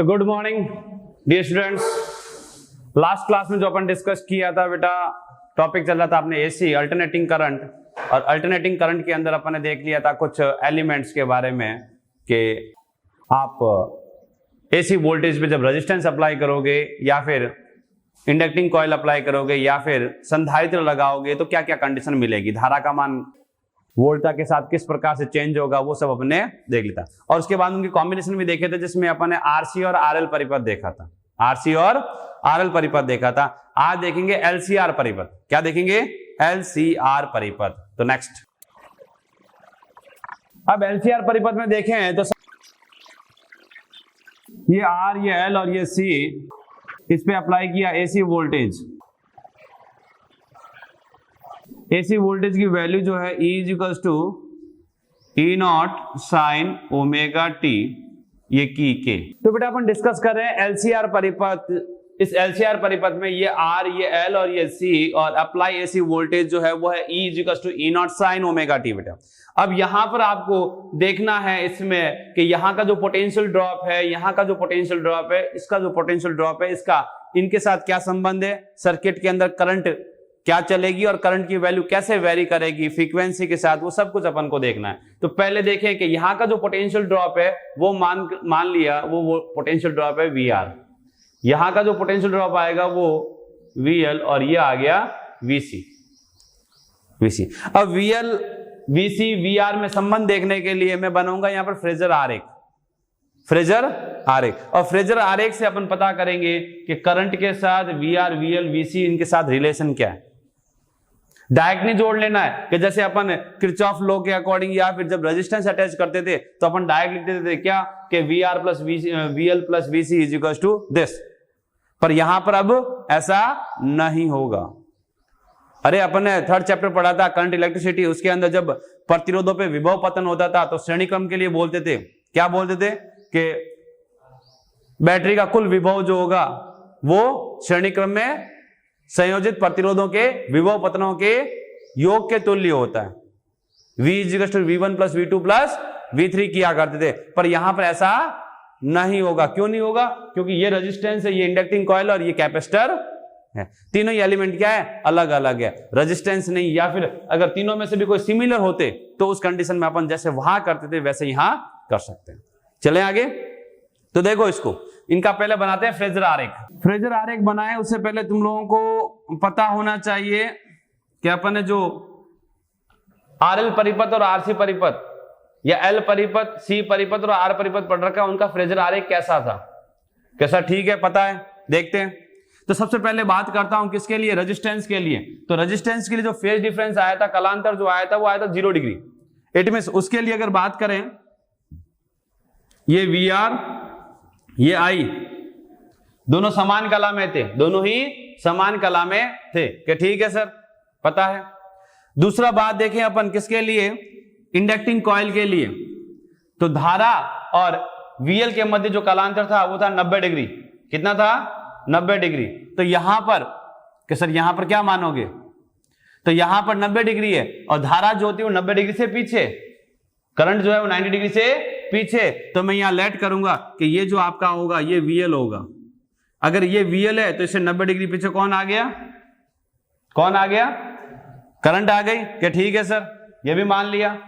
तो good morning dear students. Last class में जो अपन डिस्कस किया था बेटा, टॉपिक चल रहा था अपने एसी अल्टरनेटिंग करंट, और अल्टरनेटिंग करंट के अंदर अपन ने देख लिया था कुछ एलिमेंट्स के बारे में कि आप एसी वोल्टेज पे जब रेजिस्टेंस अप्लाई करोगे या फिर इंडक्टिंग कॉइल अप्लाई करोगे या फिर संधारित्र लगाओगे तो क्या क्या कंडीशन मिलेगी, धारा का मान वोल्टा के साथ किस प्रकार से चेंज होगा, वो सब अपने देख लिया था। और उसके बाद उनके कॉम्बिनेशन भी देखे थे जिसमें अपन ने आरसी और आरएल परिपथ देखा था, आरसी और आरएल परिपथ देखा था। आज देखेंगे एलसीआर परिपथ। क्या देखेंगे? एलसीआर परिपथ। तो नेक्स्ट, अब एलसीआर परिपथ में देखें तो ये आर, ये एल और ये सी, इस पे अप्लाई किया एसी वोल्टेज। एसी वोल्टेज की वैल्यू जो है E equals to E naught sine omega t, ये की के। तो बेटा अपन डिस्कस कर रहे हैं एलसीआर परिपथ। इस एलसीआर परिपथ में ये R, ये L और ये C और अप्लाई एसी वोल्टेज जो है वो है E equals to E naught sine omega t. बेटा अब यहां पर आपको देखना है इसमें कि यहाँ का जो पोटेंशियल ड्रॉप है, यहाँ का जो पोटेंशियल ड्रॉप है, इसका जो पोटेंशियल ड्रॉप है, इसका इनके साथ क्या संबंध है, सर्किट के अंदर करंट क्या चलेगी और करंट की वैल्यू कैसे वेरी करेगी फ्रीक्वेंसी के साथ, वो सब कुछ अपन को देखना है। तो पहले देखें कि यहाँ का जो पोटेंशियल ड्रॉप है वो मान लिया वो पोटेंशियल ड्रॉप है VR। यहाँ का जो पोटेंशियल ड्रॉप आएगा वो VL और ये आ गया VC। अब VL, VC, VR में संबंध देखने के लिए मैं बनाऊंगा यहाँ पर फ्रेजर आरेख, और फ्रेजर आरेख से अपन पता करेंगे कि करंट के साथ VR, VL, VC इनके साथ रिलेशन क्या है। डायरेक्ट नहीं जोड़ लेना है कि जैसे अपन किरचॉफ लॉ के अकॉर्डिंग या फिर जब रेजिस्टेंस अटैच करते थे तो अपन डायरेक्ट लिख देते थे क्या कि VR plus VL plus VC is equal to this. पर यहां पर अब ऐसा नहीं होगा। अरे अपन ने थर्ड चैप्टर पढ़ा था करंट इलेक्ट्रिसिटी, उसके अंदर जब प्रतिरोधों पे विभव पतन होता था तो श्रेणी क्रम के लिए बोलते थे, क्या बोलते थे कि बैटरी का कुल विभव जो होगा वो श्रेणी क्रम में संयोजित प्रतिरोधों के विभव पतनों के योग के तुल्य होता है। V equal to V1 plus V2 plus V3 किया करते थे, पर यहां पर ऐसा नहीं होगा। क्यों नहीं होगा? क्योंकि ये रेजिस्टेंस है, ये इंडक्टिंग कॉइल और ये कैपेसिटर है। तीनों ही एलिमेंट क्या है? अलग अलग है, रेजिस्टेंस नहीं। या फिर अगर तीनों में से भी कोई सिमिलर होते तो उस कंडीशन में अपन जैसे वहां करते थे वैसे यहां कर सकते हैं। चलें आगे। तो देखो इसको, इनका पहले बनाते हैं फ्रेजर आरेख। फ्रेजर आरेख बनाए उससे पहले तुम लोगों को पता होना चाहिए कि अपन ने जो आरएल परिपथ और आरसी परिपथ या एल परिपथ, सी परिपथ और आर परिपथ पढ़ रखा है, उनका फ्रेजर आरेख कैसा था, कैसा? ठीक है, पता है, देखते हैं। तो सबसे पहले बात करता हूं किसके लिए? रेजिस्टेंस के लिए। तो रेजिस्टेंस के लिए जो फेज डिफरेंस आया था, कलांतर जो आया था वो आया था 0 डिग्री। इट मींस उसके लिए अगर बात करें, ये VR, ये I दोनों समान कला में थे, दोनों ही समान कला में थे। क्या ठीक है सर? पता है। दूसरा बात देखें अपन किसके लिए? इंडक्टिंग कॉइल के लिए। तो धारा और VL के मध्य जो कलांतर था वो था 90 डिग्री। कितना था? 90 डिग्री। तो यहां पर कि सर यहां पर क्या मानोगे? तो यहां पर 90 डिग्री है और धारा जो होती है वो 90 डिग्री से पीछे, करंट जो है वो 90 डिग्री से पीछे। तो मैं यहां लेट करूंगा कि ये जो आपका होगा ये VL होगा। अगर ये VL है तो इससे 90 डिग्री पीछे कौन आ गया? कौन आ गया? करंट आ गई। क्या ठीक है सर? ये भी मान लिया।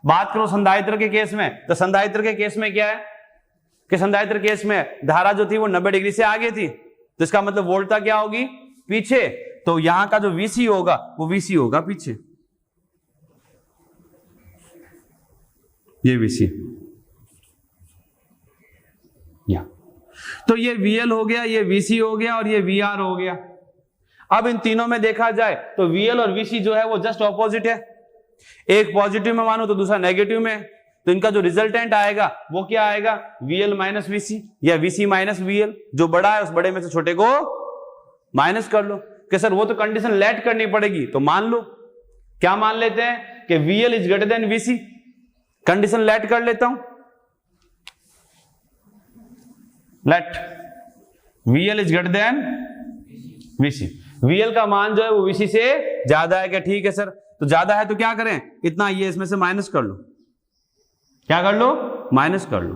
बात करो संधारित्र के केस में, तो संधारित्र के केस में क्या है कि संधारित्र केस में धारा जो थी वो 90 डिग्री से आगे थी, तो इसका मतलब वोल्टता क्या होगी? पीछे। तो यहां का जो VC होगा वो VC होगा पीछे, ये VC। या तो ये VL हो गया, ये VC हो गया और ये VR हो गया। अब इन तीनों में देखा जाए तो VL और VC जो है वो जस्ट ऑपोजिट है। एक पॉजिटिव में मानो तो दूसरा नेगेटिव में, तो इनका जो रिजल्टेंट आएगा वो क्या आएगा? VL माइनस VC या VC माइनस VL। जो बड़ा है उस बड़े में से छोटे को माइनस कर लो। कि सर वो तो कंडीशन लेट करनी पड़ेगी, तो मान लो, क्या मान लेते हैं कि VL is greater than VC। Condition let कर लेता हूं, let VL is greater than VC। VL का मान जो है वो VC से ज्यादा है। क्या ठीक है सर? तो ज्यादा है तो क्या करें? इतना ये इसमें से माइनस कर लो। क्या कर लो? माइनस कर लो।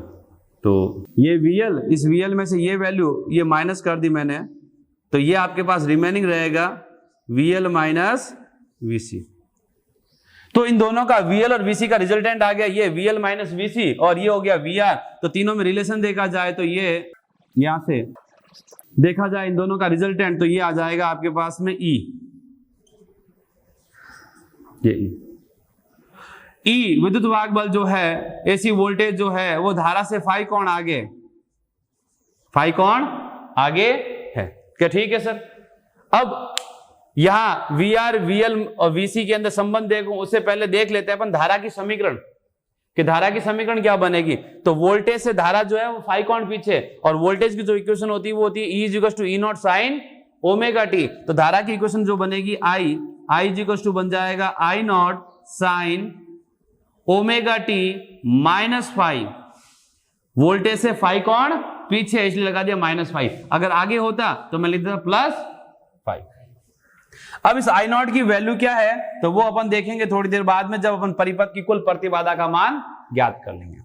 तो ये VL, इस VL में से ये वैल्यू ये माइनस कर दी मैंने, तो ये आपके पास रिमेनिंग रहेगा VL माइनस VC। तो इन दोनों का VL और VC का रिजल्टेंट आ गया ये VL माइनस VC और ये हो गया VR। तो तीनों में रिलेशन देखा जाए तो ये यहां से देखा जाए इन दोनों का रिजल्टेंट, तो ये आ जाएगा आपके पास में E, ये E विद्युत वाहक बल जो है, AC वोल्टेज जो है वो धारा से फाई कोण आगे, फाई कोण आगे है क्या? ठीक है सर। अब यहां VR, VL और VC के अंदर संबंध देखो, उससे पहले देख लेते हैं अपन धारा की समीकरण, कि धारा की समीकरण क्या बनेगी। तो वोल्टेज से धारा जो है वो फाई कोण पीछे, और वोल्टेज की जो इक्वेशन होती है वो होती है E equals to E naught sine omega t. तो धारा की इक्वेशन जो बनेगी I इक्वल्स टू बन जाएगा I not sine omega T minus five. Voltage से फाई कोण पीछे इसलिए लगा दिया माइनस फाइव, अगर आगे होता तो मैं लिख देता प्लस फाइव। अब इस I नॉट की वैल्यू क्या है तो वो अपन देखेंगे थोड़ी देर बाद में, जब अपन परिपथ की कुल प्रतिबाधा का मान ज्ञात कर लेंगे।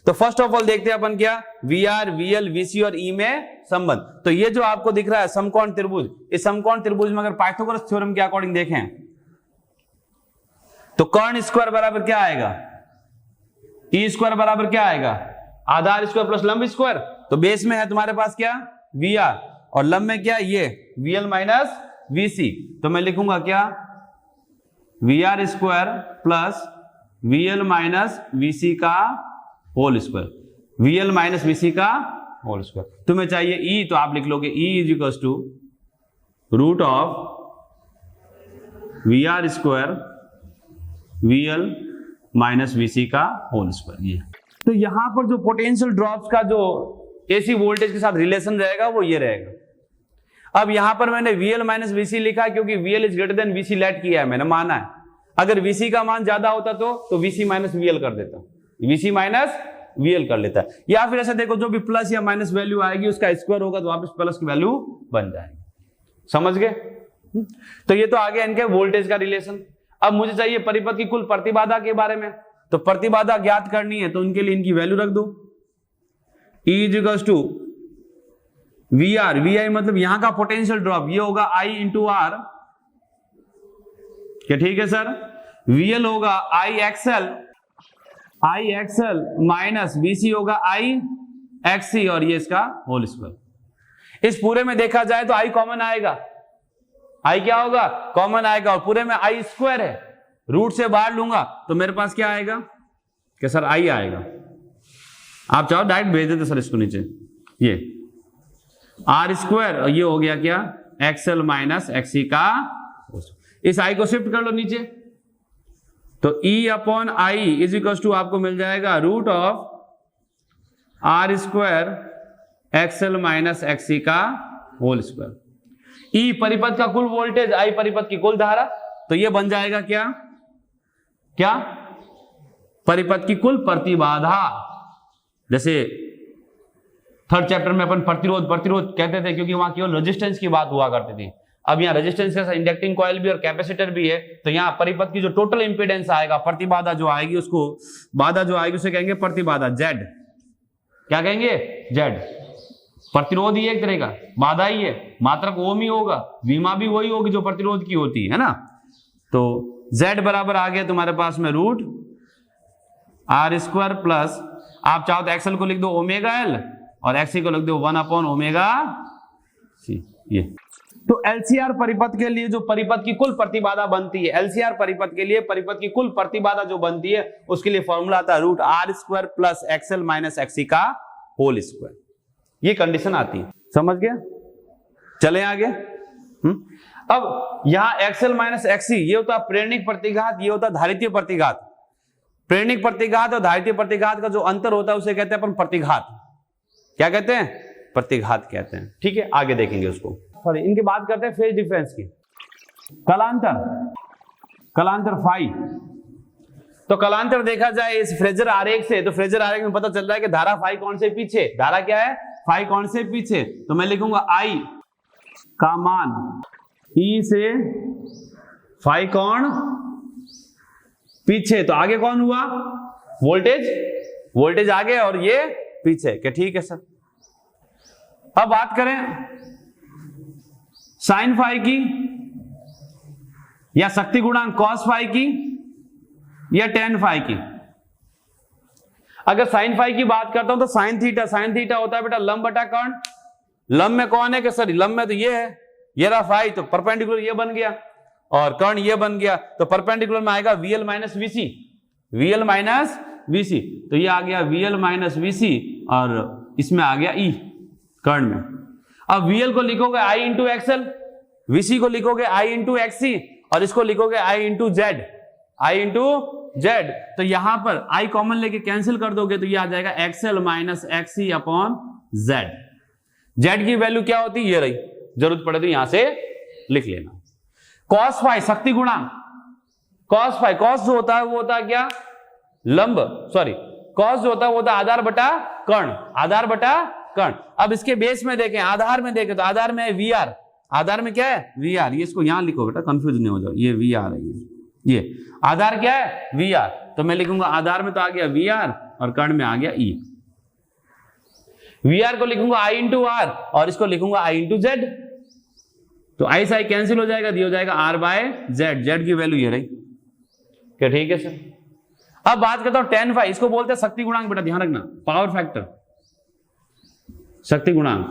तो फर्स्ट ऑफ ऑल देखते हैं अपन क्या, VR, VL, VC और E में संबंध। तो ये जो आपको दिख रहा है समकोण त्रिभुज, इस समकोण त्रिभुज में अगर पाइथागोरस थ्योरम के अकॉर्डिंग देखें तो कर्ण स्क्वायर बराबर क्या आएगा, E स्क्वायर बराबर क्या आएगा, आधार स्क्वायर प्लस लंब स्क्वायर। तो बेस में है तुम्हारे पास क्या VR और लंब में क्या ये VL माइनस VC। तो मैं लिखूंगा क्या VR square plus VL minus VC का whole square, VL minus VC का होल स्क्वायर। तुम्हें चाहिए E तो आप लिख लोगे E is equal to root of VR square VL minus VC का होल स्क्वायर। ये तो यहां पर जो पोटेंशियल ड्रॉप्स का जो AC वोल्टेज के साथ रिलेशन रहेगा वो ये रहेगा। अब यहां पर मैंने VL माइनस VC लिखा क्योंकि VL is greater than VC let किया है, मैंने माना है। अगर VC का मान ज्यादा होता तो VC माइनस VL कर देता, VC माइनस VL कर लेता है। या फिर ऐसा देखो जो भी प्लस या माइनस वैल्यू आएगी उसका स्क्वायर होगा तो वापस प्लस की वैल्यू बन जाएगी। समझ गए? तो ये तो आ गया इनके वोल्टेज का रिलेशन। अब मुझे चाहिए परिपथ की कुल प्रतिबाधा के बारे में। तो प्रतिबाधा ज्ञात करनी है तो उनके लिए इनकी वैल्यू रख दो। E is equal to VR, VI मतलब यहां का पोटेंशियल ड्रॉप, ये होगा I इंटू R, क्या ठीक है सर। VL होगा I XL माइनस VC होगा I XC और ये इसका होल स्क्वायर। इस पूरे में देखा जाए तो I कॉमन आएगा, I क्या होगा कॉमन आएगा, और पूरे में I स्क्वायर है, रूट से बाहर लूंगा तो मेरे पास क्या आएगा क्या सर I आएगा। आप चाहो डायरेक्ट भेज देते सर इसको नीचे, ये R स्क्वायर और ये हो गया क्या XL माइनस XC का, इस I को शिफ्ट कर लो नीचे तो E upon I is equal to आपको मिल जाएगा root of R square XL minus XC का होल स्क्वायर। E परिपथ का कुल वोल्टेज, I परिपथ की कुल धारा, तो ये बन जाएगा क्या क्या परिपथ की कुल प्रतिबाधा। जैसे थर्ड चैप्टर में अपन प्रतिरोध कहते थे क्योंकि वहां केवल रेजिस्टेंस की बात हुआ करती थी। अब यहाँ रेजिस्टेंस के साथ इंडक्टिंग कॉइल भी और कैपेसिटर भी है, तो यहाँ परिपथ की जो टोटल इंपीडेंस आएगा, प्रतिबाधा जो आएगी उसको, बाधा जो आएगी उसे कहेंगे प्रतिबाधा, Z। क्या कहेंगे Z। प्रतिरोध ही एक तरह का, बाधा ही है, मात्रक ओम ही होगा, विमा भी वही होगी जो प्रतिरोध की होती है ना। तो Z बराबर आ गया तुम्हारे पास में रूट R स्क्वायर प्लस, आप चाहो तो XL को लिख दो ओमेगा L और XC को लिख दो 1 अपॉन ओमेगा C। ये तो LCR परिपथ के लिए जो परिपथ की कुल प्रतिबाधा बनती है, LCR परिपथ के लिए परिपथ की कुल प्रतिबाधा जो बनती है उसके लिए फॉर्मूला आता है root R square plus XL minus XC का होल स्क्वायर। ये कंडीशन आती है, समझ गया। चले आगे। अब यहां XL माइनस XC ये होता प्रेरणिक प्रतिघात, ये होता धारितीय प्रतिघात। प्रेरणिक प्रतिघात और धारितीय प्रतिघात का जो अंतर होता है उसे कहते हैं अपन प्रतिघात। क्या कहते हैं? प्रतिघात कहते हैं। ठीक है, आगे देखेंगे उसको। सॉरी, इनकी बात करते हैं फेज डिफरेंस की। कलांतर फाई। तो कलांतर देखा जाए इस फ्रेजर आरेख से, तो फ्रेजर आरेख में पता चल रहा है कि धारा फाई कौन से पीछे, धारा क्या है फाई कौन से पीछे। तो मैं लिखूंगा I का मान E से फाई कौन पीछे, तो आगे कौन हुआ वोल्टेज, वोल्टेज आगे और ये पीछे क्या, ठीक है सर। अब बात करें साइन फाई की या शक्ति गुणांक कॉस फाई की या टेन फाई की। अगर साइन फाई की बात करता हूं तो साइन थीटा होता है बेटा लंब बटा कर्ण। लंब में कौन है कि सर लंब में तो ये है, ये रहा फाई, तो परपेंडिकुलर ये बन गया और कर्ण ये बन गया, तो परपेंडिकुलर में आएगा VL minus VC, VL minus VC, तो ये आ गया VL माइनस VC और इसमें आ गया E कर्ण में। अब VL को लिखोगे I इंटू XL, VC को लिखोगे I इंटू XC और इसको लिखोगे I into Z, I into Z। तो यहां पर I कॉमन लेके कैंसिल कर दोगे तो ये आ जाएगा XL minus XC upon Z। Z की वैल्यू क्या होती है, ये रही, जरूरत पड़े तो यहां से लिख लेना। कॉस फाई शक्ति गुणांक, कॉस फाई, कॉस जो होता है वो होता है क्या, लंब, सॉरी कॉस जो होता है वो होता है आधार बटा कर्ण, आधार बटा कर्ण। अब इसके बेस में देखें, आधार में देखें तो आधार में है VR, आधार में क्या है VR, ये इसको यहां लिखो बेटा कंफ्यूज नहीं हो जाओ, ये VR है, ये आधार क्या है VR, तो मैं लिखूंगा आधार में तो आ गया VR और कर्ण में आ गया E। VR को लिखूंगा I इंटू R और इसको लिखूंगा I इंटू Z, तो I से I कैंसिल हो जाएगा, दिया हो जाएगा R बाय Z, Z की वैल्यू ये रही क्या, ठीक है सर। अब बात करता हूं टेन फाई, इसको बोलते हैं शक्ति गुणांक बेटा, ध्यान रखना, पावर फैक्टर, शक्ति गुणांक।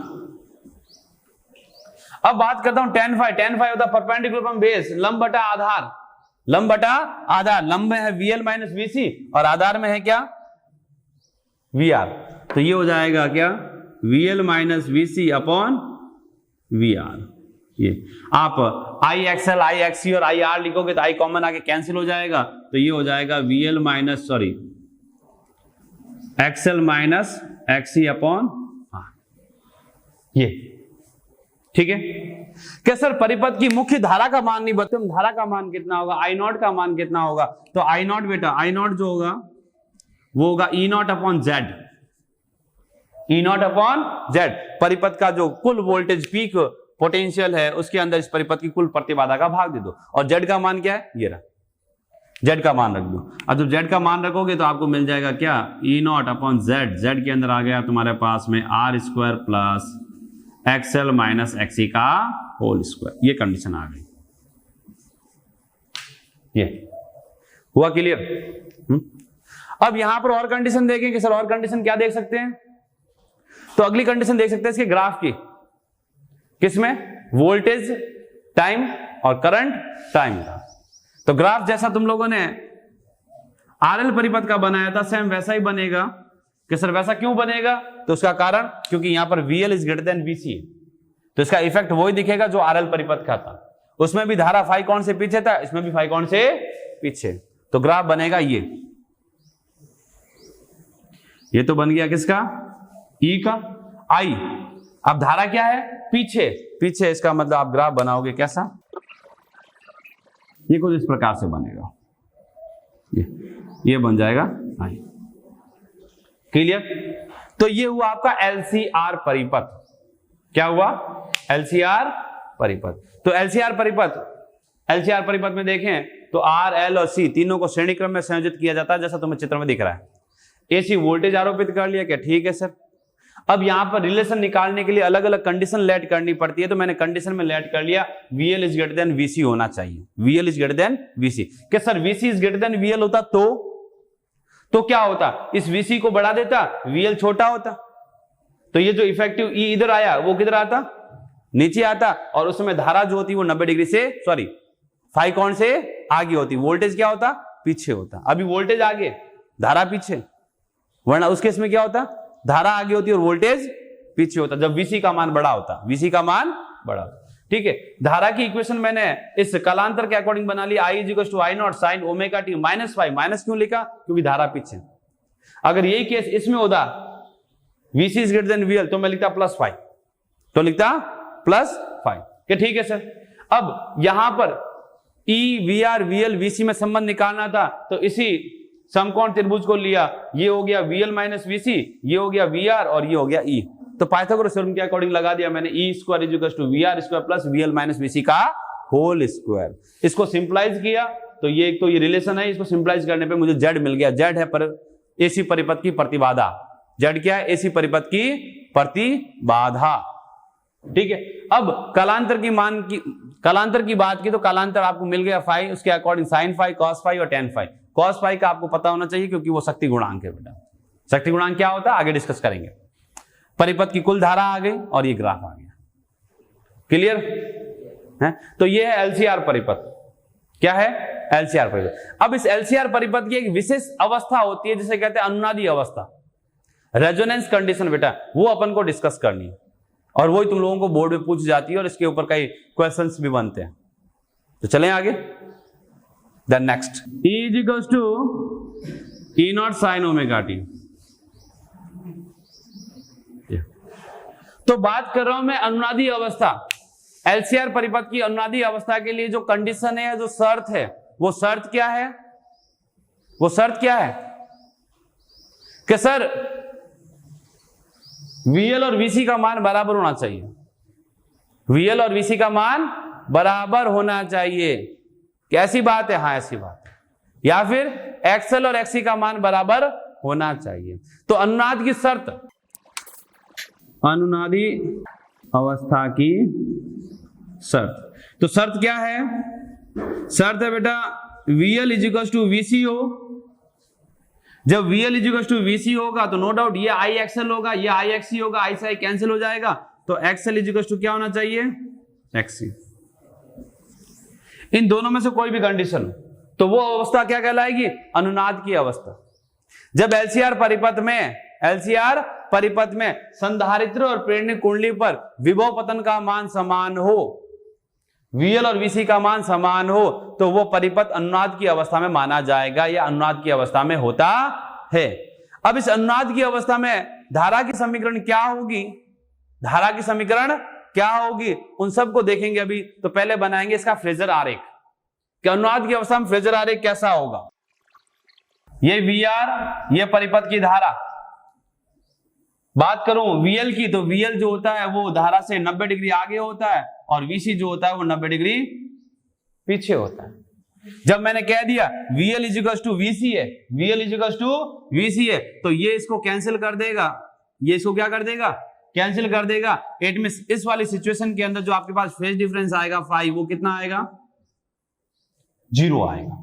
अब बात करता हूं टेन फाई, टेन फाई होता है परपेंडिकुलर फ्रॉम बेस, लंब बटा आधार, लंब बटा आधार, लंब में है VL माइनस VC और आधार में है क्या VR, तो ये हो जाएगा क्या VL minus VC upon VR। ये आप IXL, IXC और IR लिखोगे तो I कॉमन आके कैंसिल हो जाएगा, तो ये हो जाएगा VL minus sorry XL minus XC upon R, ये ठीक है। क्या सर परिपथ की मुख्य धारा का मान नहीं बताते, धारा का मान कितना होगा, I0 का मान कितना होगा, तो I0 बेटा, I0 जो होगा वो होगा E0 upon Z, E0 upon Z, परिपथ का जो कुल वोल्टेज पीक पोटेंशियल है उसके अंदर इस परिपथ की कुल प्रतिबाधा का भाग दे दो, और Z का मान क्या है, ये रहा, Z का मान रख दो। अब जब Z का मान रखोगे तो आपको मिल जाएगा क्या E0 अपॉन Z, Z के अंदर आ गया तुम्हारे पास में R square plus XL minus XC का होल स्क्वायर, ये कंडीशन आ गई, ये हुआ क्लियर। अब यहां पर और कंडीशन देखें कि सर और कंडीशन क्या देख सकते हैं, तो अगली कंडीशन देख सकते हैं इसके ग्राफ की, किसमें, वोल्टेज टाइम और करंट टाइम का। तो ग्राफ जैसा तुम लोगों ने RL परिपथ का बनाया था सेम वैसा ही बनेगा कि सर वैसा क्यों बनेगा, तो उसका कारण क्योंकि यहां पर VL is greater than VC, तो इसका इफेक्ट वही दिखेगा जो RL परिपथ का था, उसमें भी धारा फाई कौन से पीछे था, इसमें भी फाई कौन से पीछे, तो ग्राफ बनेगा ये तो बन गया किसका, E का, I। अब धारा क्या है, पीछे, पीछे, इसका मतलब आप ग्राफ बनाओगे कैसा, ये कुछ इस प्रकार से बनेगा, ये बन जाएगा I, क्लियर। तो ये हुआ आपका LCR परिपथ, क्या हुआ, LCR परिपथ। तो LCR परिपथ में देखें तो R, L और C तीनों को श्रेणी क्रम में संयोजित किया जाता है, जैसा तुम्हें चित्र में दिख रहा है। AC वोल्टेज आरोपित कर लिया क्या, ठीक है सर। अब यहां पर रिलेशन निकालने के लिए अलग अलग कंडीशन लेट करनी पड़ती है, तो मैंने कंडीशन में लेट कर लिया VL is greater than VC होना चाहिए, VL is greater than VC। क्या sir VC is greater then VL होता तो क्या होता, इस VC को बढ़ा देता, VL छोटा होता, तो ये जो इफेक्टिव E इधर आया वो किधर आता, नीचे आता, और उसमें धारा जो होती वो 90 डिग्री से सॉरी फाई कौन से आगे होती, वोल्टेज क्या होता, पीछे होता। अभी वोल्टेज आगे, धारा पीछे, वरना उस केस में क्या होता, धारा आगे होती और वोल्टेज पीछे होता, जब VC का मान बड़ा होता, VC का मान बड़ा होता, ठीक है। धारा की इक्वेशन मैंने इस कालांतर के अकॉर्डिंग बना ली, I = I0 sin omega t minus phi, minus क्यों लिखा, क्योंकि धारा पीछे। अगर यही केस इसमें होता VC is greater then VL तो मैं लिखता प्लस फाई, तो लिखता प्लस फाई, ठीक है सर। अब यहां पर E, VR, VL, VC में संबंध निकालना था, तो इसी समकोण त्रिभुज को लिया, ये हो गया VL माइनस VC, ये हो गया VR और ये हो गया E। तो पाइथागोरस थ्योरम के अकॉर्डिंग लगा दिया मैंने E square = VR square plus VL minus VC का होल स्क्वायर। इसको सिंपलाइज किया तो ये एक तो ये रिलेशन है, इसको सिंपलाइज करने पे मुझे Z मिल गया। Z है पर AC परिपथ की प्रतिबाधा, जेड क्या है? एसी परिपथ की प्रतिबाधा। ठीक है, अब कालांतर की बात की तो कालांतर आपको मिल गया फाई, उसके according sine phi, cos phi और टेन फाई। कॉस फाई का आपको पता होना चाहिए क्योंकि वो शक्ति गुणांक है बेटा। शक्ति गुणांक क्या होता है आगे डिस्कस करेंगे। परिपथ की कुल धारा आ गई और ये ग्राफ आ गया। क्लियर है? तो ये है एलसीआर परिपथ। क्या है? एलसीआर परिपथ। अब इस एलसीआर परिपथ की एक विशेष अवस्था होती है जिसे कहते हैं अनुनादी अवस्था, रेजोनेंस कंडीशन बेटा, वो अपन को डिस्कस करनी है और वही तुम लोगों को बोर्ड में पूछ जाती है और इसके ऊपर कई क्वेश्चंस भी बनते हैं। तो चलें आगे। Then next, E is equals to E naught sine omega t. तो बात कर रहा हूं मैं अनुनादी अवस्था, एलसीआर परिपथ की अनुनादी अवस्था के लिए जो कंडीशन है, जो शर्त है, वो शर्त क्या है? वो शर्त क्या है कि सर VL और VC का मान बराबर होना चाहिए। VL और VC का मान बराबर होना चाहिए। कैसी बात है? हाँ ऐसी बात है। या फिर XL और XC का मान बराबर होना चाहिए। तो अनुनाद की शर्त, अनुनादी अवस्था की शर्त, तो शर्त क्या है? शर्त है बेटा VL is equal to VC हो। जब VL is equal to VC होगा तो नो डाउट ये IXL होगा, ये IXC होगा, I से I कैंसिल हो जाएगा, तो XL इज इक्वल टू क्या होना चाहिए? XC। इन दोनों में से कोई भी कंडीशन तो वो अवस्था क्या कहलाएगी? अनुनाद की अवस्था। जब LCR परिपथ में संधारित्र और प्रेरणिक कुंडली पर विभव पतन का मान समान हो, VL और VC का मान समान हो, तो वो परिपथ अनुनाद की अवस्था में माना जाएगा या अनुनाद की अवस्था में होता है। अब इस अनुनाद की अवस्था में धारा की समीकरण क्या होगी? धारा की समीकरण क्या होगी? उन सबको देखेंगे अभी। तो पहले बनाएंगे इसका फ्रेजर आरेख कि अनुनाद की अवस्था में फ्रेजर आरेख कैसा होगा। ये VR, ये परिपथ की धारा। बात करूं VL की तो VL जो होता है वो धारा से 90 डिग्री आगे होता है और VC जो होता है वो 90 डिग्री पीछे होता है। जब मैंने कह दिया VL is equal to VC है, VL is equal to VC है, तो ये इसको कैंसिल कर देगा, ये इसको क्या कर देगा? कैंसिल कर देगा। इट मींस इस वाली सिचुएशन के अंदर जो आपके पास फेज डिफरेंस आएगा फाई, वो कितना आएगा? 0 आएगा,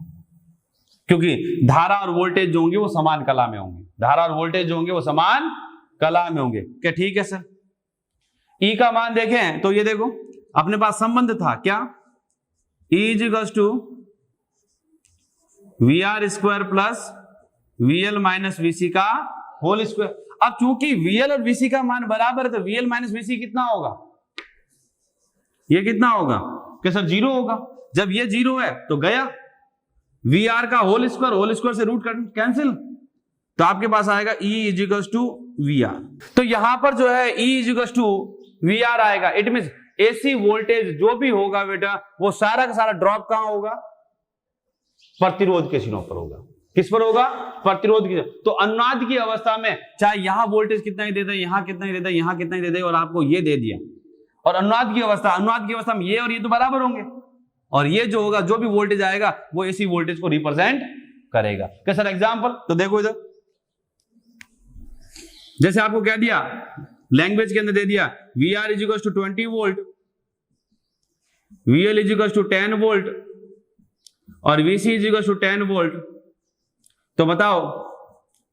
क्योंकि धारा और वोल्टेज जो होंगे वो समान कला में होंगे। धारा और वोल्टेज जो होंगे वो समान कला में होंगे। क्या ठीक है सर? E का मान देखें तो ये देखो अपने पास संबंध था क्या? E is equal to VR square plus VL minus VC का होल स्क्वायर। अब चूंकि VL और VC का मान बराबर है तो VL माइनस VC कितना होगा? ये कितना होगा? क्या सर 0 होगा? जब ये 0 है तो गया VR का होल स्क्वायर से रूट कैंसिल, तो आपके पास आएगा E is equal to VR। तो यहां पर जो है E is equal to VR आएगा। इट मींस AC वोल्टेज जो भी होगा बेटा वो सारा का सारा ड्रॉप कहां होगा? प्रतिरोध के चिन्हों पर होगा। किस पर होगा? प्रतिरोध की। तो अनुनाद की अवस्था में चाहे यहां वोल्टेज कितना ही दे दे, यहां कितना ही दे दे, यहां कितना ही दे दे, और आपको ये दे दिया, और अनुनाद की अवस्था में ये और ये तो बराबर होंगे, और ये जो होगा जो भी वोल्टेज आएगा वो AC वोल्टेज को रिप्रेजेंट करेगा। क्या सर एग्जांपल? तो देखो इधर जैसे आपको क्या दिया, लैंग्वेज के अंदर दे दिया VR is equal to 20 volt, VL is equal to 10 volt और VC is equal to 10 volt. तो बताओ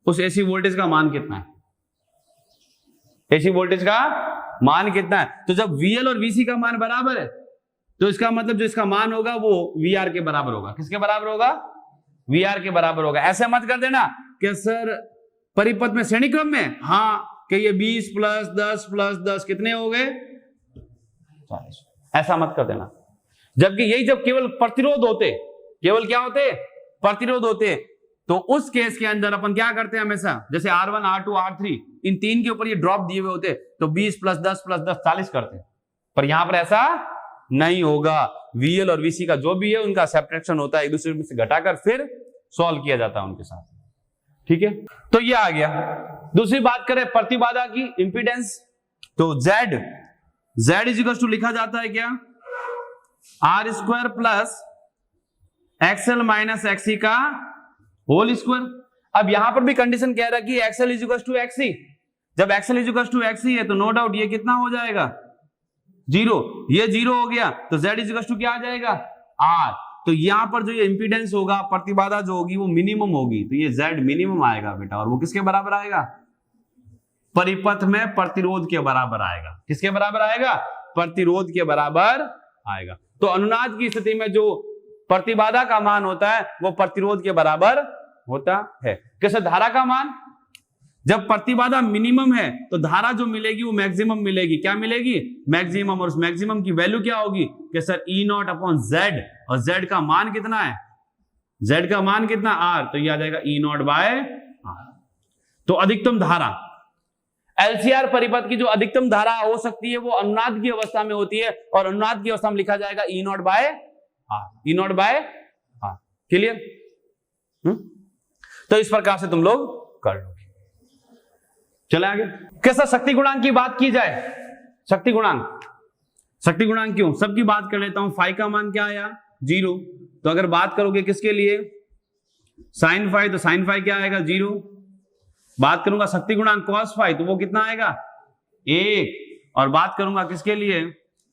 उस AC वोल्टेज का मान कितना है? AC वोल्टेज का मान कितना है? तो जब VL और VC का मान बराबर है तो इसका मतलब जो इसका मान होगा वो VR के बराबर होगा। किसके बराबर होगा? VR के बराबर होगा। ऐसे मत कर देना कि सर परिपथ में श्रेणी क्रम में, हाँ कि ये 20 प्लस 10 प्लस 10 कितने हो गए? 40। ऐसा मत कर देना। जबकि यही जब केवल प्रतिरोध होते, केवल क्या होते? प्रतिरोध होते, तो उस केस के अंदर अपन क्या करते हैं हमेशा, जैसे R1 R2 R3 इन तीन के ऊपर ये ड्रॉप दिए हुए होते तो 20 प्लस 10 प्लस 10 40 करते, पर यहां पर ऐसा नहीं होगा। VL और VC का जो भी है उनका सब्ट्रैक्शन होता है, एक दूसरे में से घटाकर फिर सॉल्व किया जाता है उनके साथ। ठीक है, तो ये आ गया। दूसरी बात करें प्रतिबाधा की, इंपीडेंस, तो Z इज इक्वल टू लिखा जाता है क्या? R square plus XL minus XC का होल स्क्वायर। अब यहां पर भी कंडीशन कह रहा है कि XL is equal to XC. जब XL is equal to XC है तो नो डाउट ये कितना हो जाएगा, 0। ये 0 हो गया तो जेड इज इक्वल टू क्या आ जाएगा, आर। तो यहां पर जो ये इंपीडेंस होगा, प्रतिबाधा जो होगी वो मिनिमम होगी, तो ये जेड मिनिमम आएगा बेटा। और वो किसके बराबर आएगा, परिपथ में प्रतिरोध के बराबर आएगा। किसके बराबर आएगा, प्रतिरोध के बराबर आएगा। तो अनुनाद की स्थिति में जो प्रतिबाधा का मान होता है वो प्रतिरोध के बराबर होता है। कैसे, धारा का मान, जब प्रतिबाधा मिनिमम है तो धारा जो मिलेगी वो मैक्सिमम मिलेगी। क्या मिलेगी, मैक्सिमम। और उस मैक्सिमम की वैल्यू क्या होगी कि sir E not upon Z, और जेड का मान कितना है, जेड का मान कितना, आर, तो ये आ जाएगा ई नॉट बाय आर। तो अधिकतम धारा, एलसीआर परिपथ की जो अधिकतम धारा हो सकती है वो अनुनाद की अवस्था में होती है, और अनुनाद की अवस्था में लिखा जाएगा E naught by R, E naught by R. Clear? तो इस प्रकार से तुम लोग कर लो। चले आगे। कैसा, शक्ति गुणांक की बात की जाए, शक्ति गुणांक, शक्ति गुणांक क्यों, सबकी बात कर लेता हूं। फाई का मान क्या आया, 0। तो अगर बात करोगे किसके लिए, साइन फाई, तो साइन फाई क्या आएगा, 0। बात करूंगा शक्ति गुणांक कॉस फाई, तो वो कितना आएगा, 1। और बात करूंगा किसके लिए,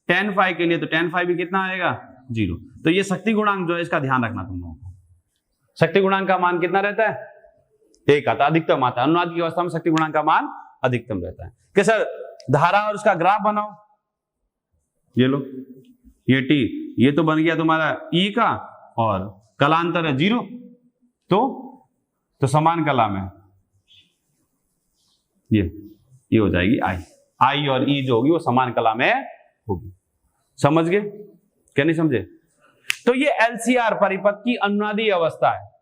टेन फाई के लिए, तो टेन फाई भी कितना आएगा, 0। तो ये शक्ति गुणांक जो है इसका ध्यान रखना तुम लोगों को। शक्ति गुणांक का मान कितना रहता है, 1 आता, अधिकतम आता है। अनुनाद की अवस्था में शक्ति गुणांक का मान अधिकतम रहता है। कि सर धारा और उसका ग्राफ बनाओ, ये लो, ये टी, ये तो बन गया तुम्हारा ई का, और कलांतर है 0, तो समान कला में ये हो जाएगी आई और ई जो होगी वो समान कला में होगी। समझ गए क्या, नहीं समझे? तो ये एलसीआर परिपथ की अनुनादी अवस्था है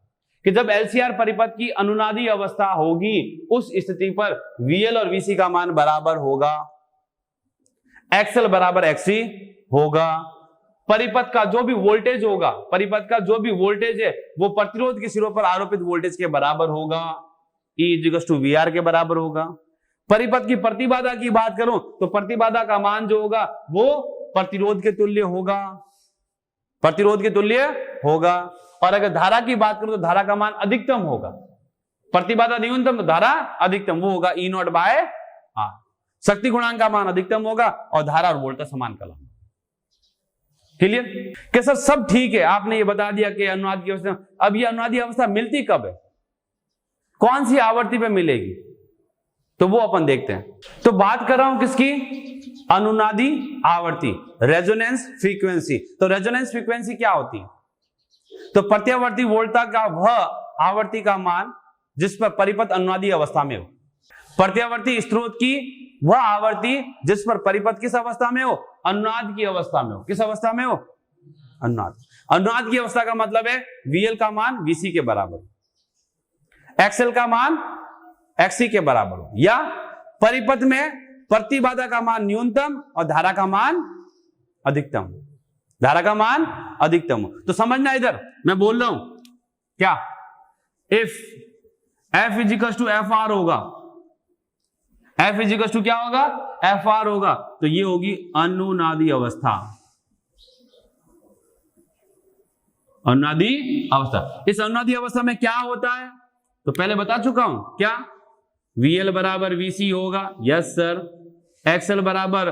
कि जब एलसीआर परिपथ की अनुनादी अवस्था होगी उस स्थिति पर वीएल और वीसी का मान बराबर होगा, एक्सएल बराबर एक्सी होगा। परिपथ का जो भी वोल्टेज होगा, परिपथ का जो भी वोल्टेज है वो प्रतिरोध के सिरों पर आरोपित वोल्टेज के बराबर होगा, E इक्वल्स टू वीआर के बराबर होगा। परिपथ की प्रतिबाधा की बात करूं तो प्रतिबाधा का मान जो होगा वो प्रतिरोध के तुल्य होगा, प्रतिरोध के तुल्य होगा। और अगर धारा की बात करूं तो धारा का मान अधिकतम होगा, प्रतिबाधा न्यूनतम तो धारा अधिकतम, वो होगा ई नॉट बाय आर। शक्ति गुणांक का मान अधिकतम होगा और धारा और वोल्टेज समान कला। क्लियर? कि सर सब ठीक है, आपने ये बता दिया कि अनुनाद की अवस्था। अब ये अनुनादी अवस्था मिलती कब है, कौन सी आवृत्ति पे मिलेगी, तो वो अपन देखते हैं। तो बात कर रहा हूं किसकी, अनुनादी आवृत्ति, रेजोनेंस फ्रीक्वेंसी। तो रेजोनेंस फ्रीक्वेंसी क्या होती है, तो प्रत्यावर्ती वोल्टता का वह आवृत्ति का मान जिस पर परिपथ अनुनादी अवस्था में हो। प्रत्यावर्ती स्रोत की वह आवृत्ति जिस पर परिपथ किस अवस्था में हो, अनुनाद की अवस्था में हो। किस अवस्था में हो, अनुनाद। अनुनाद की अवस्था का मतलब है वीएल का मान वीसी के बराबर हो, एक्सएल का मान एक्सी के बराबर हो, या परिपथ में प्रतिबाधा का मान न्यूनतम और धारा का मान अधिकतम, धारा का मान अधिकतम हो। तो समझना, इधर मैं बोल रहा हूं क्या, if F equals to F R होगा, एफ इजिकल्स टू क्या होगा, एफ आर होगा, तो ये होगी अनुनादी अवस्था, अनुनादी अवस्था। इस अनुनादी अवस्था में क्या होता है तो पहले बता चुका हूं, क्या VL बराबर VC होगा, यस सर। XL बराबर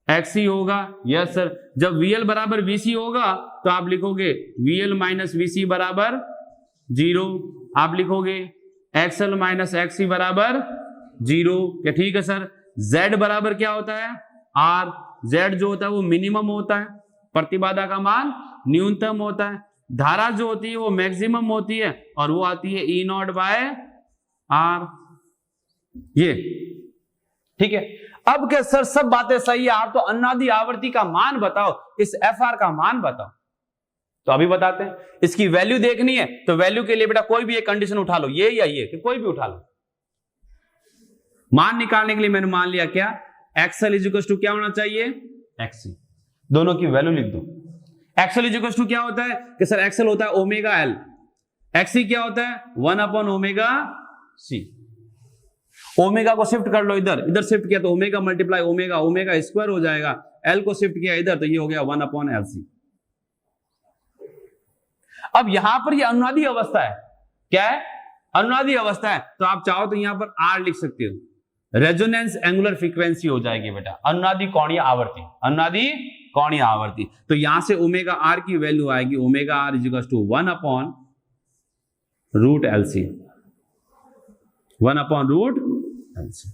XC होगा, यस सर। जब VL बराबर VC होगा तो आप लिखोगे VL माइनस VC बराबर 0, आप लिखोगे XL माइनस XC बराबर 0। क्या ठीक है सर? Z बराबर क्या होता है, R। Z जो होता है वो मिनिमम होता है, प्रतिबाधा का मान न्यूनतम होता है, धारा जो होती है वो मैक्सिमम होती है, और वो आती है E नॉट बाय R। ये ठीक है। अब क्या सर सब बातें सही है, आप तो अनुनादी आवृत्ति का मान बताओ, इस FR का मान बताओ। तो अभी बताते हैं। इसकी वैल्यू देखनी है तो वैल्यू के लिए बेटा कोई भी एक कंडीशन उठा लो, ये या ये, कि कोई भी उठा लो। मान निकालने के लिए मैंने मान लिया क्या, एक्सएल इज इक्वल टू क्या होना चाहिए, एक्सी। दोनों की वैल्यू लिख दो। एक्सएल इज इक्वल टू क्या होता है कि सर एक्सएल होता है ओमेगा एल, एक्सी क्या होता है 1 अपॉन ओमेगा सी। ओमेगा को शिफ्ट कर लो इधर, इधर शिफ्ट किया तो omega multiply omega, omega square हो जाएगा। एल को शिफ्ट किया इधर तो ये हो गया 1 अपॉन एल सी। अब यहां पर ये अनुनादी अवस्था है, क्या है, अनुनादी अवस्था है तो आप चाहो तो यहां पर आर लिख सकते हो, रेजोनेंस एंगुलर फ्रीक्वेंसी हो जाएगी बेटा, अनुनादी कोणीय आवर्ती, अनुनादी कोणीय आवर्ती। तो यहां से ओमेगा आर की वैल्यू आएगी omega R is equal to 1/√LC, 1/√LC।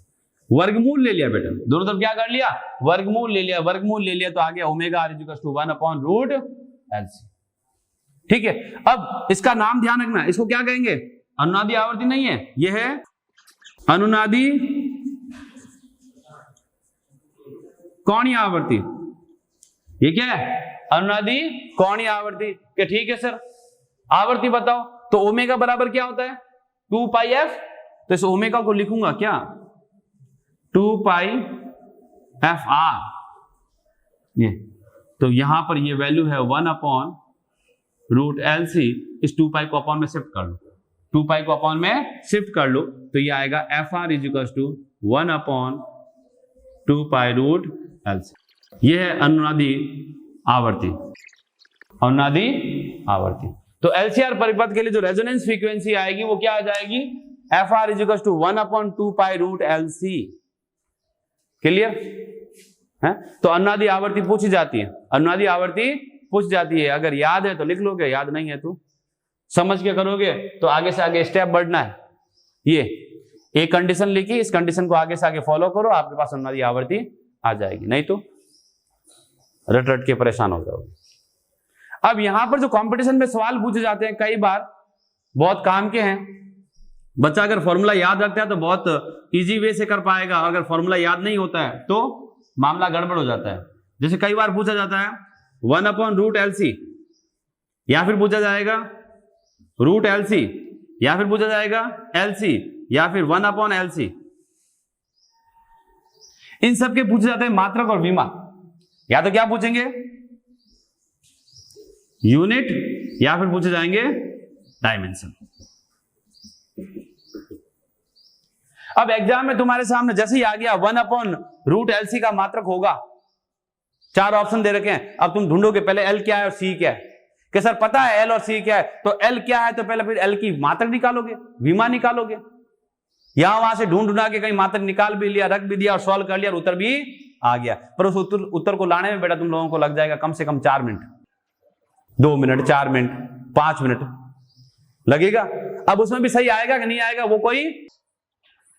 वर्गमूल ले लिया बेटा, दोनों तरफ क्या कर लिया, वर्गमूल ले लिया, वर्गमूल ले लिया तो आ गया omega R is equal to 1/√LC। ठीक है, अब इसका नाम ध्यान रखना, इसको क्या कहेंगे, अनुनादी आवर्ती नहीं है, यह है अनुनादी कोणीय आवर्ती। ये क्या है, अनुनादी कोणीय आवर्ती के। ठीक है सर, आवर्ती बताओ, तो ओमेगा बराबर क्या होता है 2πf, तो इस ओमेगा को लिखूंगा क्या 2πfr, ये तो यहां पर ये वैल्यू है 1/√LC, इस 2π को अपॉन में शिफ्ट कर लो, 2π को अपॉन में शिफ्ट कर लो तो ये आएगा FR is equal to 1/2π√LC। ये है अनुनादी आवर्ती, अनुनादी आवर्ती। तो LCR परिपथ के लिए जो रेजोनेंस फ्रीक्वेंसी आएगी वो क्या आ जाएगी, FR is equal to 1/2π√LC। Clear है, तो अनुनादी आवर्ती पूछी जाती है, अनुनादी आवर्ती पूछ जाती है, अगर याद है तो लिख लोगे, याद नहीं है तो समझ के करोगे तो आगे से आगे स्टेप बढ़ना है। ये एक कंडीशन लिखी, इस कंडीशन को आगे से आगे फॉलो करो, आपके पास अनुनादी आवर्ती आ जाएगी, नहीं तो रट रट के परेशान हो जाओगे। अब यहां पर जो कंपटीशन में सवाल पूछे जाते हैं कई बार बहुत काम के हैं, बच्चा अगर फॉर्मूला याद रखता है तो बहुत इजी वे से कर पाएगा, अगर फॉर्मूला याद नहीं होता है तो मामला गड़बड़ हो जाता है। जैसे कई बार पूछा जाता है 1/√LC, या फिर पूछा जाएगा √LC, या फिर पूछा जाएगा LC, या फिर 1/LC। इन सब के पूछे जाते हैं मात्रक और विमा, या तो क्या पूछेंगे यूनिट, या फिर पूछे जाएंगे डायमेंशन। अब एग्जाम में तुम्हारे सामने जैसे ही आ गया 1/√LC का मात्रक होगा, 4 ऑप्शन दे रखे हैं, अब तुम ढूंढोगे पहले L क्या है और C क्या है, कि सर पता है L और C क्या है, तो L क्या है तो पहले फिर L की मात्रक निकालोगे, विमा निकालोगे, यहां वहां से ढूंढा के कहीं मात्रक निकाल भी लिया, रख भी दिया और सॉल्व कर लिया और उत्तर भी आ गया, पर उस उत्तर को लाने में बेटा तुम लोगों को लग जाएगा कम से कम 4 मिनट, 2 मिनट, 4 मिनट, 5 मिनट लगेगा। अब उसमें भी सही आएगा कि नहीं आएगा, वो कोई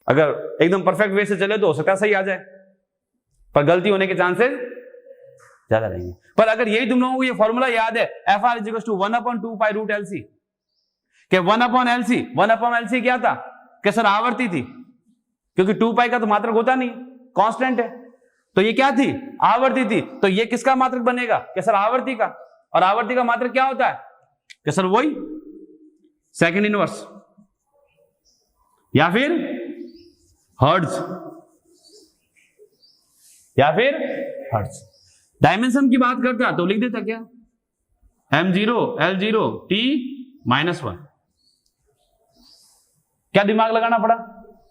अगर एकदम परफेक्ट वे से चले तो हो सकता है सही आ जाए, पर गलती होने के चांसेस ज्यादा रहेंगे। पर अगर यही तुम लोगों को ये फॉर्मूला याद है FR is equal to 1/2π√LC, के 1/LC क्या था कि सर आवर्ती थी, क्योंकि 2π का तो मात्रक होता नहीं, कांस्टेंट है, तो ये क्या थी, आवर्ती थी, तो ये किसका मात्रक बनेगा कि सर आवर्ती का, और आवर्ती का मात्रक क्या होता है कि सर वही सेकंड इनवर्स या फिर हर्ट्ज, या फिर हर्ट्ज। डायमेंशन की बात करता तो लिख देता क्या M0 L0 T-1। क्या दिमाग लगाना पड़ा,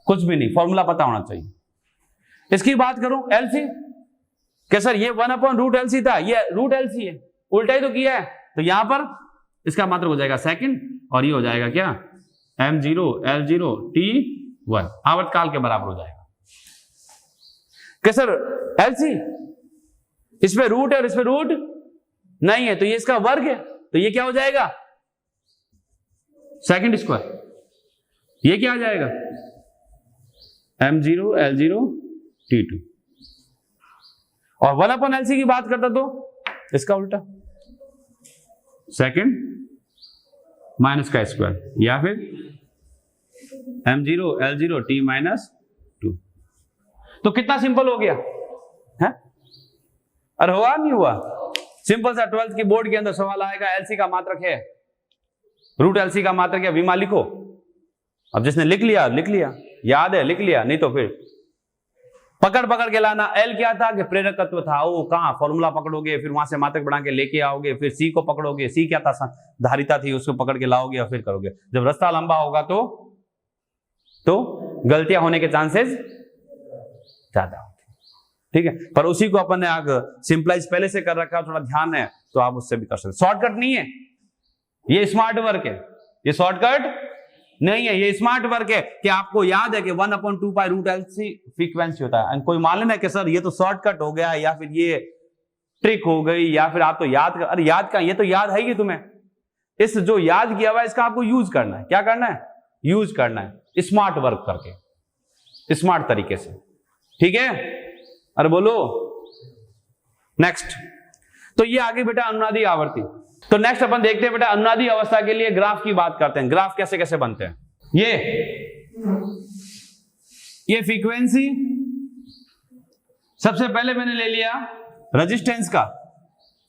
कुछ भी नहीं, फॉर्मूला पता होना चाहिए। इसकी बात करूं LC, कि सर ये 1/√LC था, ये √LC है, उल्टा ही तो किया है, तो यहां पर इसका मात्रक हो जाएगा सेकंड, और ये हो जाएगा क्या M0 L0 T-1, आवर्तकाल के बराबर हो जाएगा। कि सर LC इसमें रूट है और इसमें रूट नहीं है, तो ये इसका वर्ग है, तो ये क्या हो जाएगा सेकंड स्क्वायर, ये क्या आ जाएगा M0 L0 T2। और 1/LC की बात करता तो इसका उल्टा सेकंड माइनस का स्क्वायर, या फिर M0 L0 T-2। तो कितना सिंपल हो गया है, अरे हुआ नहीं हुआ, सिंपल सा 12th की बोर्ड के अंदर सवाल आएगा LC का मात्रक है, √LC का मात्रक है, विमा लिखो। अब जिसने लिख लिया लिख लिया, याद है लिख लिया, नहीं तो फिर पकड़ पकड़ के लाना। L क्या था कि प्रेरकत्व था, वो कहां फॉर्मूला पकड़ोगे, फिर वहां से मात्रक बना के लेके आओगे, फिर C को पकड़ोगे, C क्या था धारिता थी, उसको पकड़ के लाओगे और फिर करोगे। जब रास्ता लंबा होगा तो गलतियां होने के चांसेस ज्यादा होते, ठीक है। पर उसी को अपन ने आगे सिंपलाइज पहले से कर रखा, थोड़ा ध्यान है तो आप उससे भी कर सकते। शॉर्टकट नहीं है, ये स्मार्ट वर्क है, ये शॉर्टकट नहीं है, ये स्मार्ट वर्क है कि आपको याद है कि 1/2π√LC फ्रीक्वेंसी होता है। कोई मान लेना कि सर ये तो शॉर्टकट हो गया या फिर ये ट्रिक हो गई या फिर आप तो याद कर, अरे याद का ये तो याद है ही तुम्हें। इस जो याद किया हुआ है इसका आपको यूज करना है। क्या करना है? यूज करना है, स्मार्ट वर्क करके, स्मार्ट तरीके से। ठीक है, अरे बोलो नेक्स्ट। तो ये आगे बेटा अनुनादी आवर्ती। तो नेक्स्ट अपन देखते हैं बेटा अनुनादी अवस्था के लिए ग्राफ की बात करते हैं। ग्राफ कैसे कैसे बनते हैं? ये फ्रीक्वेंसी, सबसे पहले मैंने ले लिया रेजिस्टेंस का,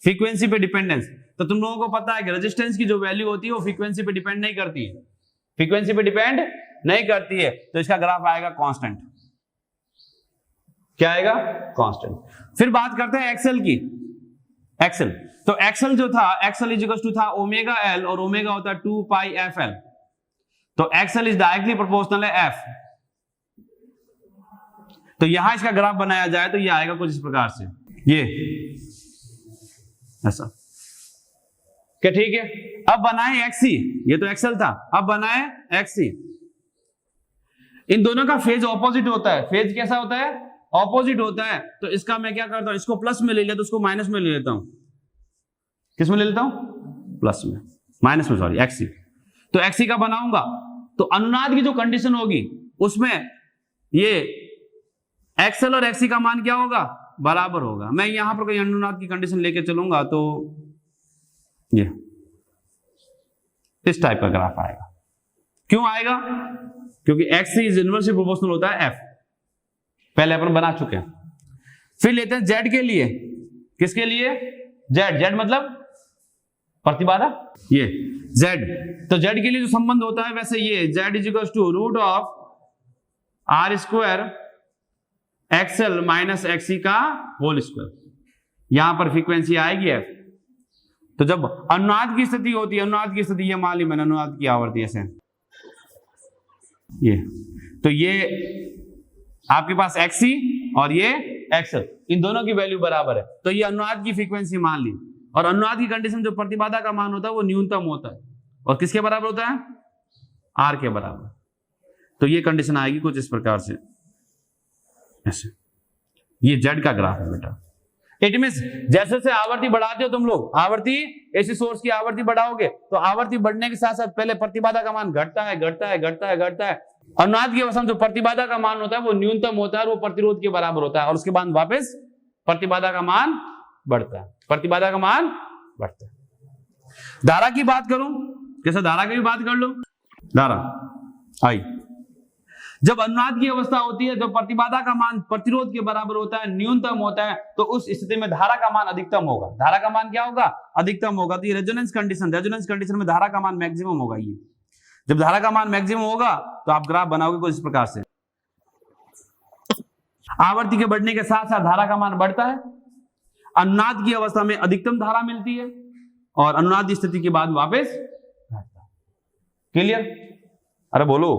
फ्रीक्वेंसी पे डिपेंडेंस। तो तुम लोगों को पता है कि रेजिस्टेंस की जो वैल्यू होती है वो फ्रीक्वेंसी पे डिपेंड नहीं करती है, फ्रीक्वेंसी पे डिपेंड नहीं करती है। तो इसका ग्राफ आएगा कांस्टेंट। क्या आएगा? कांस्टेंट। फिर बात करते हैं एक्सेल की। एक्सेल, तो एक्सेल जो था, एक्सेल इज इक्वल टू था ओमेगा एल, और ओमेगा होता है 2πfl। तो एक्सेल इज डायरेक्टली प्रोपोर्शनल है एफ। तो यहां इसका ग्राफ बनाया जाए तो ये आएगा कुछ इस प्रकार से, ये ऐसा। क्या ठीक है? अब बनाए एक्सी, ये तो एक्सेल था, अब बनाए एक्सी। इन दोनों का फेज ऑपोजिट होता है। फेज कैसा होता है? ऑपोजिट होता है। तो इसका मैं क्या करता हूं, इसको प्लस में ले लिया तो उसको माइनस में ले लेता हूं। किस में ले लेता हूं? प्लस में, माइनस में, सॉरी, एक्सी। तो एक्सी का बनाऊंगा तो अनुनाद की जो कंडीशन होगी उसमें ये एक्सेल और एक्सी का मान क्या होगा? बराबर होगा। मैं यहां पर कोई अनुनाद की कंडीशन लेके चलूंगा तो ये इस टाइप का ग्राफ आएगा। क्यों आएगा? क्योंकि एक्सी इज इनवर्सली प्रोपोर्शनल होता है एफ, पहले अपन बना चुके हैं। फिर लेते हैं जेड के लिए। किसके लिए? जेड। जेड मतलब प्रतिबाधा, ये जेड। तो जेड के लिए जो संबंध होता है वैसे ये Z is equal to √r² XL minus XC का होल स्क्वायर। यहां पर फ्रीक्वेंसी आएगी एफ। तो जब अनुनाद की स्थिति होती है, अनुनाद की स्थिति, ये मान ली मैंने अनुनाद की आवर्ती ऐसे, ये तो ये आपके पास एक्सी और ये एक्सएल, इन दोनों की वैल्यू बराबर है। तो ये अनुनाद की फ्रीक्वेंसी मान ली। और अनुनाद की कंडीशन जो प्रतिबाधा का मान होता है वो न्यूनतम होता है, और किसके बराबर होता है? आर के बराबर। तो ये कंडीशन आएगी कुछ इस प्रकार से, ऐसे। ये जेड का ग्राफ है बेटा। इट मींस जैसे जैसे आवर्ती बढ़ाते हो तुम लोग, आवर्ती एसी सोर्स की आवर्ती बढ़ाओगे तो आवर्ती बढ़ने के साथ साथ पहले प्रतिबाधा का मान घटता है, घटता है, घटता है, घटता है। अनुनाद की अवस्था में जो प्रतिबाधा का मान होता है वो न्यूनतम होता है, वो प्रतिरोध के बराबर होता है, और उसके बाद वापस प्रतिबाधा का मान बढ़ता है, प्रतिबाधा का मान बढ़ता है। धारा की बात करूं, कैसे? धारा की भी बात कर लो। धारा आई, जब अनुनाद की अवस्था होती है, जब प्रतिबाधा का मान प्रतिरोध के बराबर होता है, न्यूनतम होता है, तो उस स्थिति में धारा का मान अधिकतम होगा। धारा का मान क्या होगा? अधिकतम होगा। तो ये रेजोनेंस कंडीशन, रेजोनेंस कंडीशन में धारा का मान मैक्सिमम होगा। ये जब धारा का मान मैक्सिमम होगा तो आप ग्राफ बनाओगे कुछ इस प्रकार से। आवर्ती के बढ़ने के साथ साथ धारा का मान बढ़ता है। अनुनाद की अवस्था में अधिकतम धारा मिलती है और अनुनाद की स्थिति के बाद वापस घटता है। क्लियर? अरे बोलो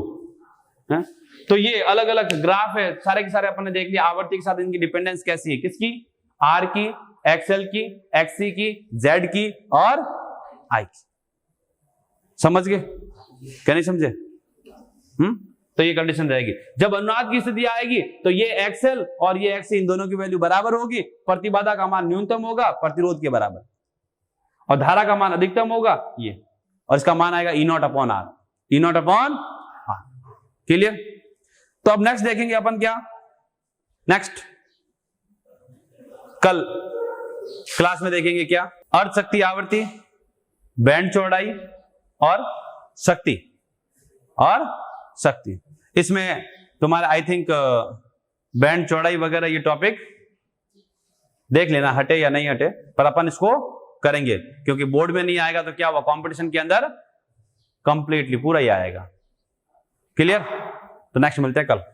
है? तो ये अलग अलग ग्राफ है, सारे के सारे अपन ने देख लिया। आवर्ती के साथ इनकी डिपेंडेंस कैसी है? किसकी? आर की, एक्सएल की, एक्सी की, जेड की और आई की। समझ गए? क्या नहीं समझे? तो ये कंडीशन रहेगी। जब अनुनाद की स्थिति आएगी तो ये एक्सएल और ये एक्सी, इन दोनों की वैल्यू बराबर होगी, प्रतिबाधा का मान न्यूनतम होगा प्रतिरोध के बराबर, और धारा का मान अधिकतम होगा ये, और इसका मान आएगा E0/R, E0/R। क्लियर? तो अब नेक्स्ट देखेंगे अपन क्या? नेक्स्ट कल क्लास में देखेंगे क्या? अर्ध शक्ति आवर्ती, बैंड चौड़ाई और शक्ति, और शक्ति। इसमें तुम्हारा आई थिंक बैंड चौड़ाई वगैरह ये टॉपिक देख लेना, हटे या नहीं हटे, पर अपन इसको करेंगे क्योंकि बोर्ड में नहीं आएगा तो क्या हुआ, कंपटीशन के अंदर कंप्लीटली पूरा ही आएगा। क्लियर? तो नेक्स्ट मिलते हैं कल।